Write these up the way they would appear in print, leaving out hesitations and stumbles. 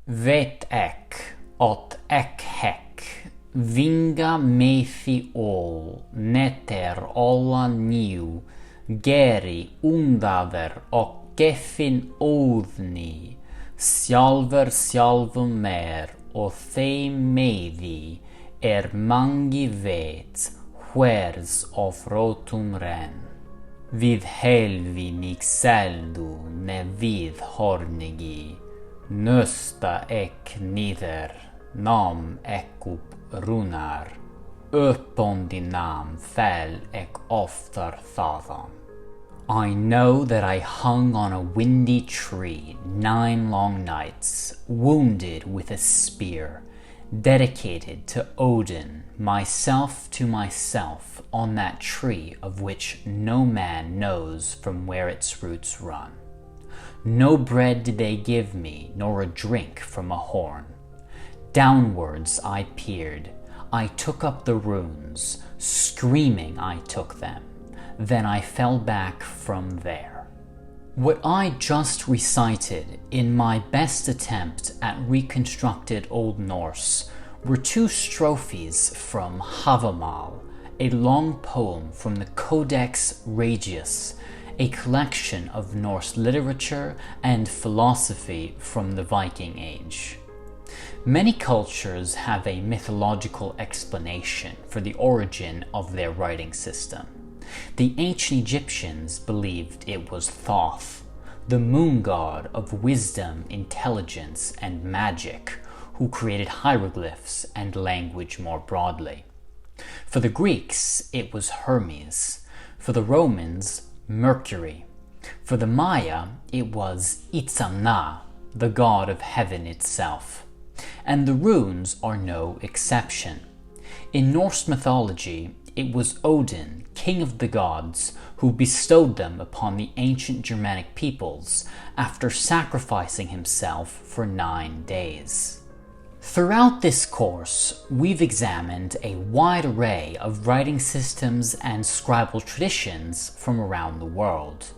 Vet ek, ot ek hek, vinga methi ol, neter olla niu, geri undaver och geffin oðni, sjálfur mer og þeim meði, mangi vet, hvers of rotum ren. Vid helvi mig seldu ne vid hornigi, nösta ek nider, nam ek upp runar, uppon din namn fäll ek oftar thadam. I know that I hung on a windy tree 9 long nights, wounded with a spear, dedicated to Odin, myself to myself, on that tree of which no man knows from where its roots run. No bread did they give me, nor a drink from a horn. Downwards I peered, I took up the runes, screaming I took them, then I fell back from there. What I just recited in my best attempt at reconstructed Old Norse were 2 strophes from Hávamál, a long poem from the Codex Regius, a collection of Norse literature and philosophy from the Viking Age. Many cultures have a mythological explanation for the origin of their writing system. The ancient Egyptians believed it was Thoth, the moon god of wisdom, intelligence, and magic, who created hieroglyphs and language more broadly. For the Greeks, it was Hermes. For the Romans, Mercury. For the Maya, it was Itzamna, the god of heaven itself. And the runes are no exception. In Norse mythology, it was Odin, king of the gods, who bestowed them upon the ancient Germanic peoples after sacrificing himself for 9 days. Throughout this course, we've examined a wide array of writing systems and scribal traditions from around the world.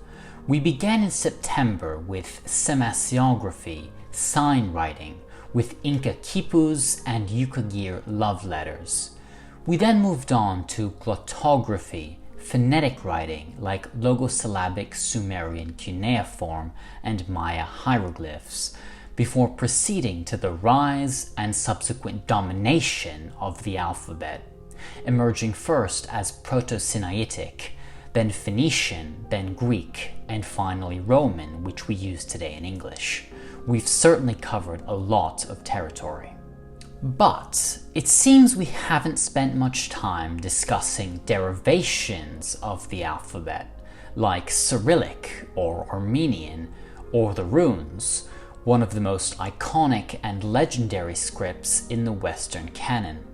We began in September with semasiography, sign writing, with Inca quipus and Yukagir love letters. We then moved on to glottography, phonetic writing like logosyllabic Sumerian cuneiform and Maya hieroglyphs, before proceeding to the rise and subsequent domination of the alphabet, emerging first as Proto-Sinaitic, then Phoenician, then Greek, and finally Roman, which we use today in English. We've certainly covered a lot of territory. But it seems we haven't spent much time discussing derivations of the alphabet, like Cyrillic or Armenian, or the runes, one of the most iconic and legendary scripts in the Western canon.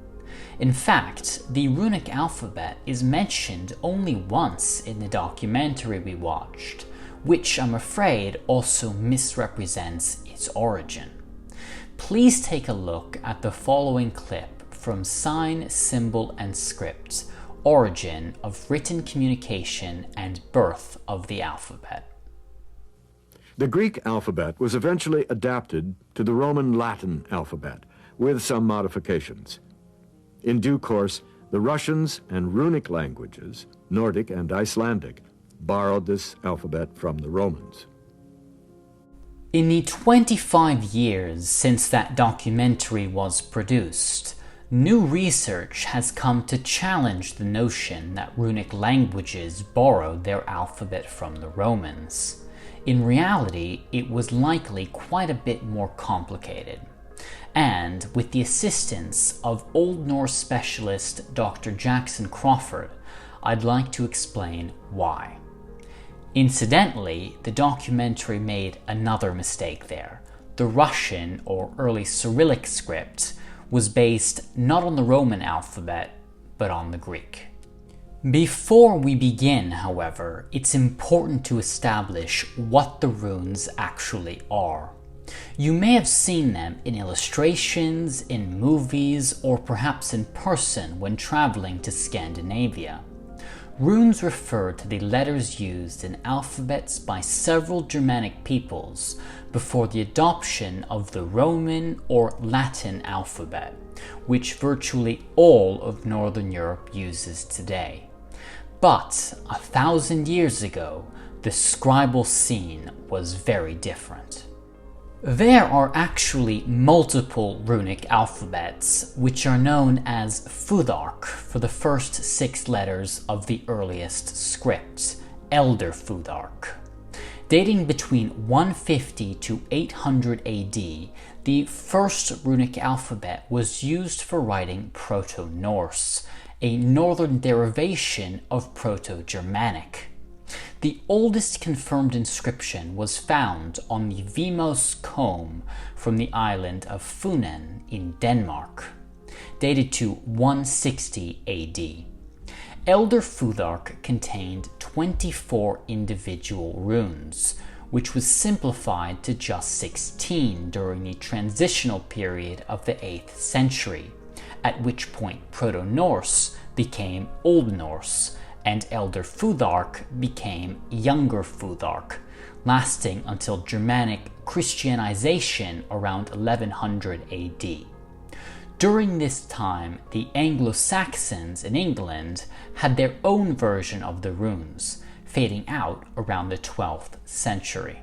In fact, the Runic alphabet is mentioned only once in the documentary we watched, which I'm afraid also misrepresents its origin. Please take a look at the following clip from Sign, Symbol and Script, Origin of Written Communication and Birth of the Alphabet. The Greek alphabet was eventually adapted to the Roman Latin alphabet, with some modifications. In due course, the Russians and Runic languages, Nordic and Icelandic, borrowed this alphabet from the Romans. In the 25 years since that documentary was produced, new research has come to challenge the notion that Runic languages borrowed their alphabet from the Romans. In reality, it was likely quite a bit more complicated. And with the assistance of Old Norse specialist Dr. Jackson Crawford, I'd like to explain why. Incidentally, the documentary made another mistake there. The Russian or early Cyrillic script was based not on the Roman alphabet, but on the Greek. Before we begin, however, it's important to establish what the runes actually are. You may have seen them in illustrations, in movies, or perhaps in person when traveling to Scandinavia. Runes refer to the letters used in alphabets by several Germanic peoples before the adoption of the Roman or Latin alphabet, which virtually all of Northern Europe uses today. But 1,000 years ago, the scribal scene was very different. There are actually multiple runic alphabets, which are known as Futhark for the first 6 letters of the earliest script, Elder Futhark. Dating between 150 to 800 AD, the first runic alphabet was used for writing Proto-Norse, a northern derivation of Proto-Germanic. The oldest confirmed inscription was found on the Vimos comb from the island of Funen in Denmark, dated to 160 AD. Elder Futhark contained 24 individual runes, which was simplified to just 16 during the transitional period of the 8th century, at which point Proto-Norse became Old Norse, and Elder Futhark became Younger Futhark, lasting until Germanic Christianization around 1100 AD. During this time, the Anglo-Saxons in England had their own version of the runes, fading out around the 12th century.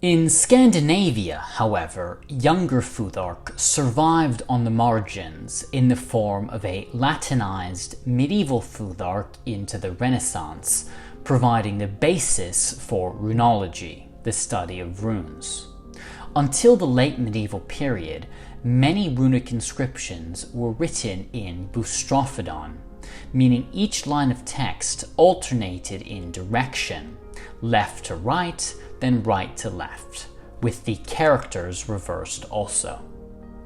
In Scandinavia, however, Younger Futhark survived on the margins in the form of a Latinized medieval Futhark into the Renaissance, providing the basis for runology, the study of runes. Until the late medieval period, many runic inscriptions were written in boustrophodon, meaning each line of text alternated in direction, left to right, then right to left, with the characters reversed also.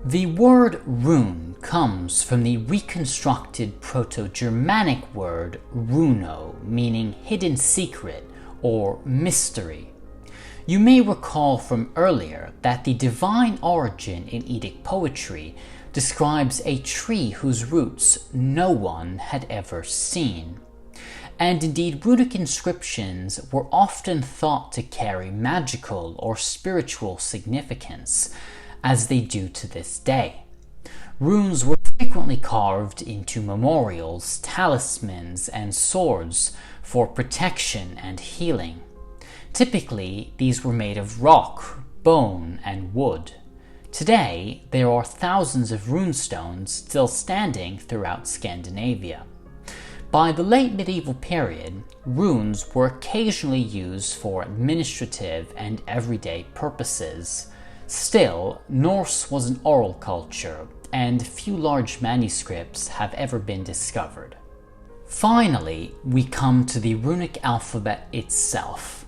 The word rune comes from the reconstructed Proto-Germanic word runo, meaning hidden secret or mystery. You may recall from earlier that the divine origin in Eddic poetry describes a tree whose roots no one had ever seen. And indeed, runic inscriptions were often thought to carry magical or spiritual significance, as they do to this day. Runes were frequently carved into memorials, talismans, and swords for protection and healing. Typically, these were made of rock, bone, and wood. Today, there are thousands of runestones still standing throughout Scandinavia. By the late medieval period, runes were occasionally used for administrative and everyday purposes. Still, Norse was an oral culture, and few large manuscripts have ever been discovered. Finally, we come to the runic alphabet itself.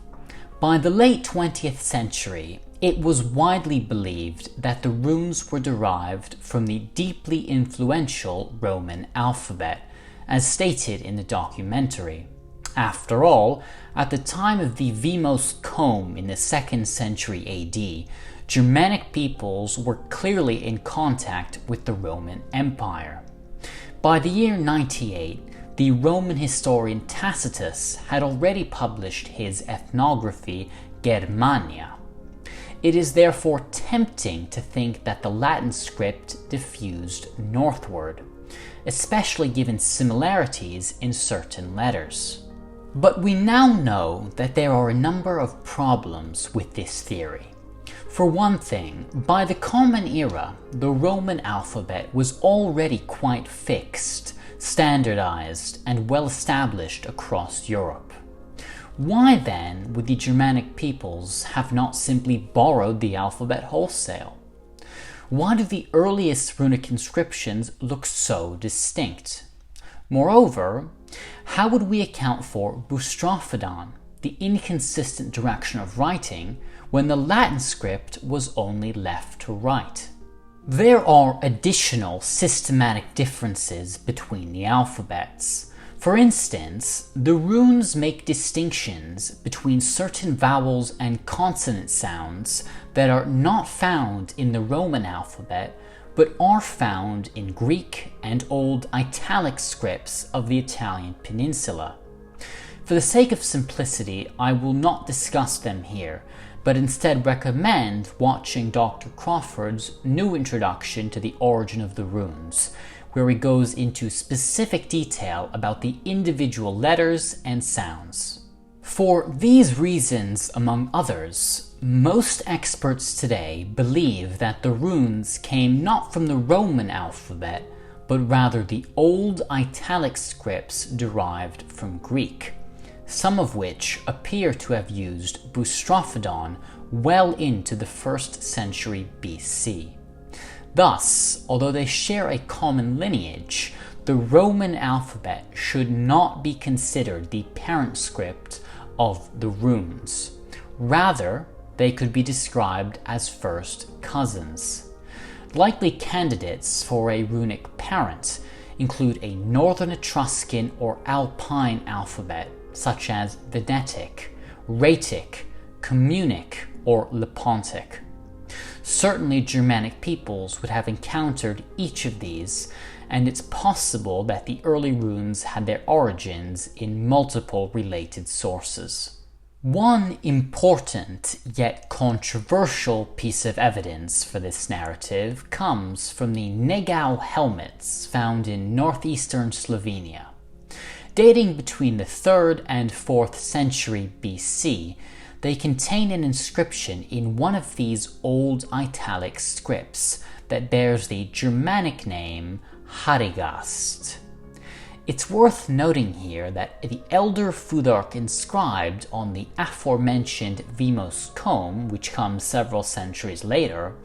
By the late 20th century, it was widely believed that the runes were derived from the deeply influential Roman alphabet, as stated in the documentary. After all, at the time of the Vimos comb in the 2nd century AD, Germanic peoples were clearly in contact with the Roman Empire. By the year 98, the Roman historian Tacitus had already published his ethnography Germania. It is therefore tempting to think that the Latin script diffused northward, especially given similarities in certain letters. But we now know that there are a number of problems with this theory. For one thing, by the Common Era, the Roman alphabet was already quite fixed, standardized, and well established across Europe. Why then would the Germanic peoples have not simply borrowed the alphabet wholesale? Why do the earliest runic inscriptions look so distinct? Moreover, how would we account for boustrophodon, the inconsistent direction of writing, when the Latin script was only left to right? There are additional systematic differences between the alphabets. For instance, the runes make distinctions between certain vowels and consonant sounds that are not found in the Roman alphabet, but are found in Greek and Old Italic scripts of the Italian peninsula. For the sake of simplicity, I will not discuss them here, but instead recommend watching Dr. Crawford's new introduction to the origin of the runes, where he goes into specific detail about the individual letters and sounds. For these reasons, among others, most experts today believe that the runes came not from the Roman alphabet, but rather the old italic scripts derived from Greek, some of which appear to have used boustrophedon well into the 1st century BC. Thus, although they share a common lineage, the Roman alphabet should not be considered the parent script of the runes. Rather, they could be described as first cousins. Likely candidates for a runic parent include a Northern Etruscan or Alpine alphabet, such as Venetic, Raetic, Communic, or Lepontic. Certainly Germanic peoples would have encountered each of these, and it's possible that the early runes had their origins in multiple related sources. One important yet controversial piece of evidence for this narrative comes from the Negau helmets found in northeastern Slovenia. Dating between the 3rd and 4th century BC, they contain an inscription in one of these old italic scripts that bears the Germanic name Harigast. It's worth noting here that the elder Futhark inscribed on the aforementioned Vimos comb, which comes several centuries later,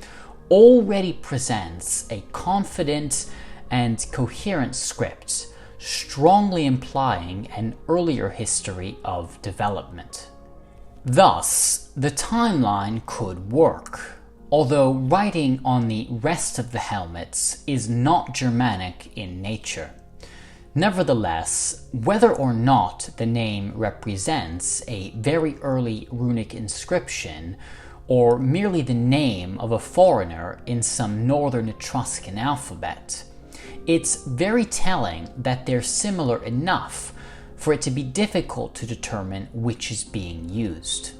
already presents a confident and coherent script, strongly implying an earlier history of development. Thus, the timeline could work, although writing on the rest of the helmets is not Germanic in nature. Nevertheless, whether or not the name represents a very early runic inscription, or merely the name of a foreigner in some Northern Etruscan alphabet, it's very telling that they're similar enough for it to be difficult to determine which is being used.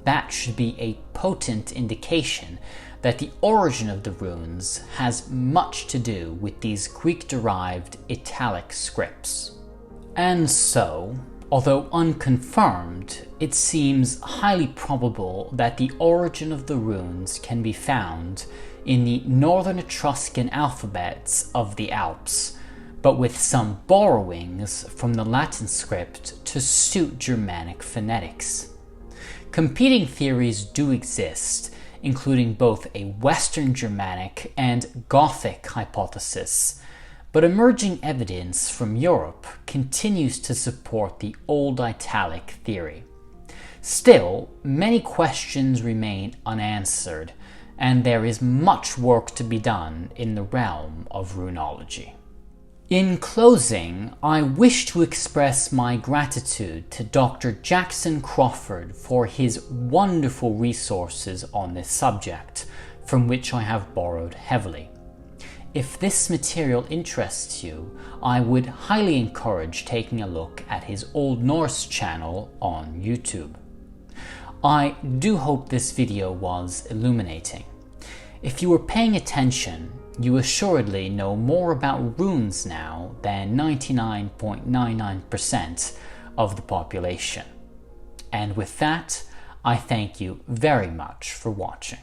That should be a potent indication that the origin of the runes has much to do with these Greek-derived italic scripts. And so, although unconfirmed, it seems highly probable that the origin of the runes can be found in the Northern Etruscan alphabets of the Alps, but with some borrowings from the Latin script to suit Germanic phonetics. Competing theories do exist, including both a Western Germanic and Gothic hypothesis, but emerging evidence from Europe continues to support the Old Italic theory. Still, many questions remain unanswered, and there is much work to be done in the realm of runology. In closing, I wish to express my gratitude to Dr. Jackson Crawford for his wonderful resources on this subject, from which I have borrowed heavily. If this material interests you, I would highly encourage taking a look at his Old Norse channel on YouTube. I do hope this video was illuminating. If you were paying attention, you assuredly know more about runes now than 99.99% of the population. And with that, I thank you very much for watching.